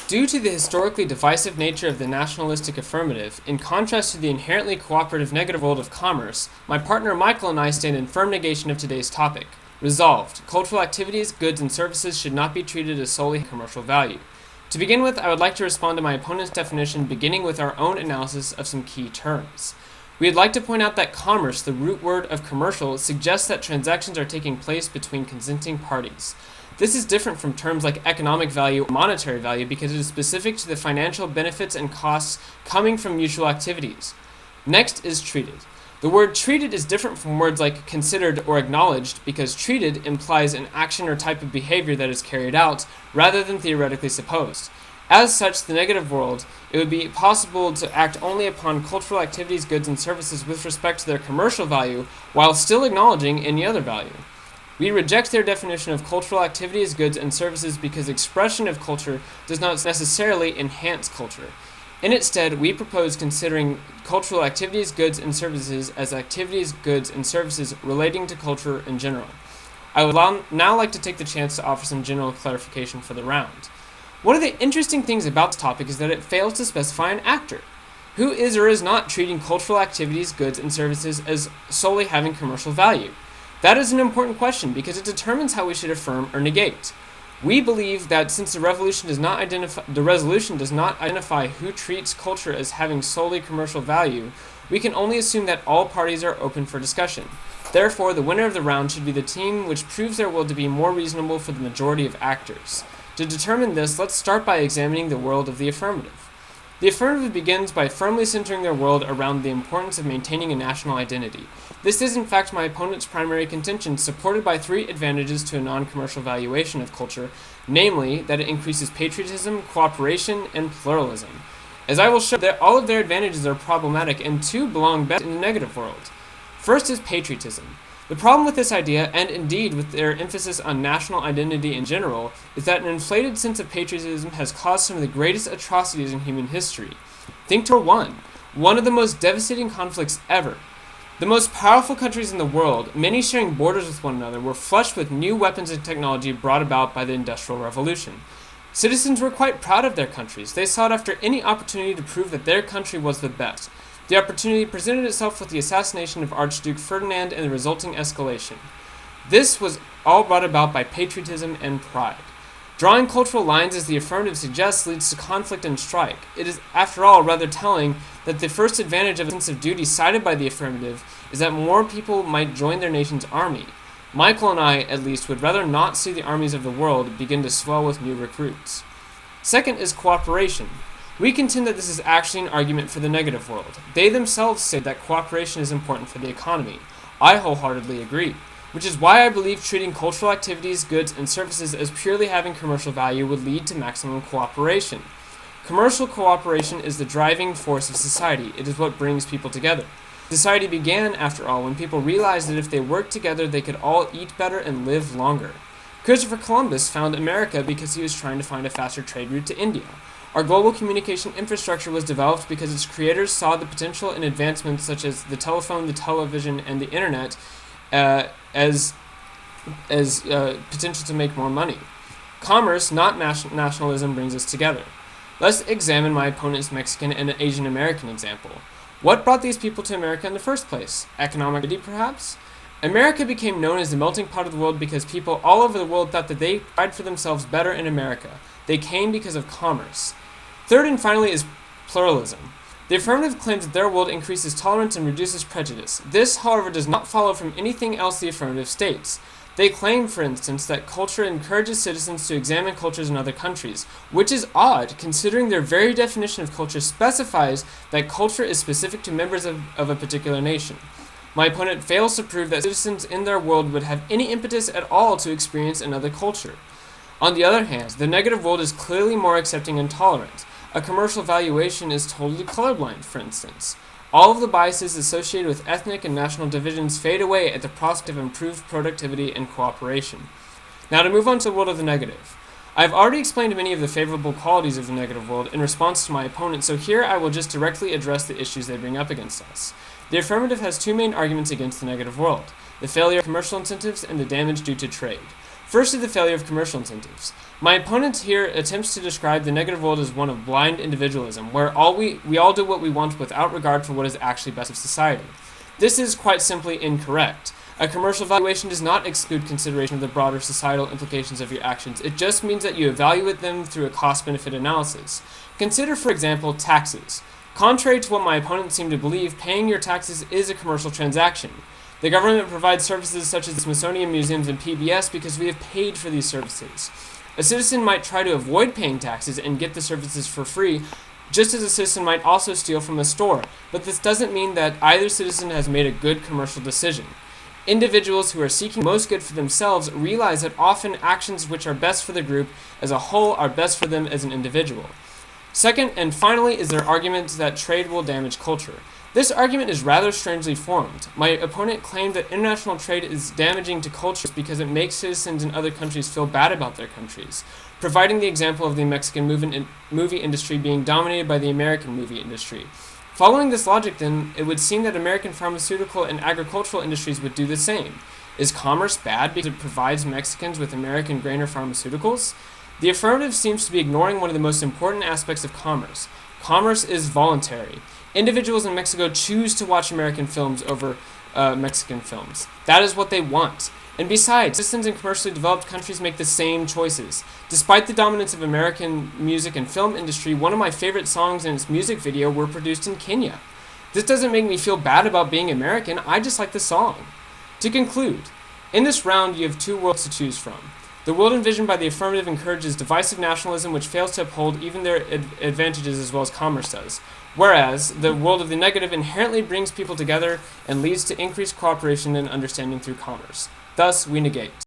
Due to the historically divisive nature of the nationalistic affirmative, in contrast to the inherently cooperative negative world of commerce, my partner Michael and I stand in firm negation of today's topic. Resolved, cultural activities, goods, and services should not be treated as solely commercial value. To begin with, I would like to respond to my opponent's definition, beginning with our own analysis of some key terms. We would like to point out that commerce, the root word of commercial, suggests that transactions are taking place between consenting parties. This is different from terms like economic value or monetary value because it is specific to the financial benefits and costs coming from mutual activities. Next is treated. The word treated is different from words like considered or acknowledged because treated implies an action or type of behavior that is carried out rather than theoretically supposed. As such, the negative world, it would be possible to act only upon cultural activities, goods, and services with respect to their commercial value while still acknowledging any other value. We reject their definition of cultural activities, goods, and services because expression of culture does not necessarily enhance culture. In its stead, we propose considering cultural activities, goods, and services as activities, goods, and services relating to culture in general. I would now like to take the chance to offer some general clarification for the round. One of the interesting things about this topic is that it fails to specify an actor. Who is or is not treating cultural activities, goods, and services as solely having commercial value? That is an important question because it determines how we should affirm or negate. We believe that since the resolution does not identify who treats culture as having solely commercial value, we can only assume that all parties are open for discussion. Therefore, the winner of the round should be the team which proves their will to be more reasonable for the majority of actors. To determine this, let's start by examining the world of the affirmative. The affirmative begins by firmly centering their world around the importance of maintaining a national identity. This is in fact my opponent's primary contention, supported by three advantages to a non-commercial valuation of culture, namely that it increases patriotism, cooperation, and pluralism. As I will show, all of their advantages are problematic and two belong best in the negative world. First is patriotism. The problem with this idea, and indeed with their emphasis on national identity in general, is that an inflated sense of patriotism has caused some of the greatest atrocities in human history. Think to War I, one of the most devastating conflicts ever. The most powerful countries in the world, many sharing borders with one another, were flushed with new weapons and technology brought about by the Industrial Revolution. Citizens were quite proud of their countries. They sought after any opportunity to prove that their country was the best. The opportunity presented itself with the assassination of Archduke Ferdinand and the resulting escalation. This was all brought about by patriotism and pride. Drawing cultural lines, as the affirmative suggests, leads to conflict and strike. It is, after all, rather telling that the first advantage of a sense of duty cited by the affirmative is that more people might join their nation's army. Michael and I, at least, would rather not see the armies of the world begin to swell with new recruits. Second is cooperation. We contend that this is actually an argument for the negative world. They themselves say that cooperation is important for the economy. I wholeheartedly agree, which is why I believe treating cultural activities, goods, and services as purely having commercial value would lead to maximum cooperation. Commercial cooperation is the driving force of society. It is what brings people together. Society began, after all, when people realized that if they worked together, they could all eat better and live longer. Christopher Columbus found America because he was trying to find a faster trade route to India. Our global communication infrastructure was developed because its creators saw the potential in advancements such as the telephone, the television, and the internet as potential to make more money. Commerce, not nationalism, brings us together. Let's examine my opponent's Mexican and Asian American example. What brought these people to America in the first place? Economic activity, perhaps? America became known as the melting pot of the world because people all over the world thought that they provide for themselves better in America. They came because of commerce. Third and finally is pluralism. The affirmative claims that their world increases tolerance and reduces prejudice. This, however, does not follow from anything else the affirmative states. They claim, for instance, that culture encourages citizens to examine cultures in other countries, which is odd, considering their very definition of culture specifies that culture is specific to members of a particular nation. My opponent fails to prove that citizens in their world would have any impetus at all to experience another culture. On the other hand, the negative world is clearly more accepting and tolerant. A commercial valuation is totally colorblind, for instance. All of the biases associated with ethnic and national divisions fade away at the prospect of improved productivity and cooperation. Now to move on to the world of the negative. I have already explained many of the favorable qualities of the negative world in response to my opponent, so here I will just directly address the issues they bring up against us. The affirmative has two main arguments against the negative world: the failure of commercial incentives and the damage due to trade. First is the failure of commercial incentives. My opponent here attempts to describe the negative world as one of blind individualism, where we all do what we want without regard for what is actually best for society. This is quite simply incorrect. A commercial valuation does not exclude consideration of the broader societal implications of your actions. It just means that you evaluate them through a cost-benefit analysis. Consider, for example, taxes. Contrary to what my opponents seem to believe, paying your taxes is a commercial transaction. The government provides services such as the Smithsonian Museums and PBS because we have paid for these services. A citizen might try to avoid paying taxes and get the services for free, just as a citizen might also steal from a store, but this doesn't mean that either citizen has made a good commercial decision. Individuals who are seeking most good for themselves realize that often actions which are best for the group as a whole are best for them as an individual. Second, and finally, is their argument that trade will damage culture. This argument is rather strangely formed. My opponent claimed that international trade is damaging to cultures because it makes citizens in other countries feel bad about their countries, providing the example of the Mexican movie industry being dominated by the American movie industry. Following this logic, then, it would seem that American pharmaceutical and agricultural industries would do the same. Is commerce bad because it provides Mexicans with American grain or pharmaceuticals? The affirmative seems to be ignoring one of the most important aspects of commerce. Commerce is voluntary. Individuals in Mexico choose to watch American films over Mexican films. That is what they want. And besides, citizens in commercially developed countries make the same choices. Despite the dominance of American music and film industry, one of my favorite songs and its music video were produced in Kenya. This doesn't make me feel bad about being American, I just like the song. To conclude, in this round you have two worlds to choose from. The world envisioned by the affirmative encourages divisive nationalism which fails to uphold even their advantages as well as commerce does, whereas the world of the negative inherently brings people together and leads to increased cooperation and understanding through commerce. Thus, we negate.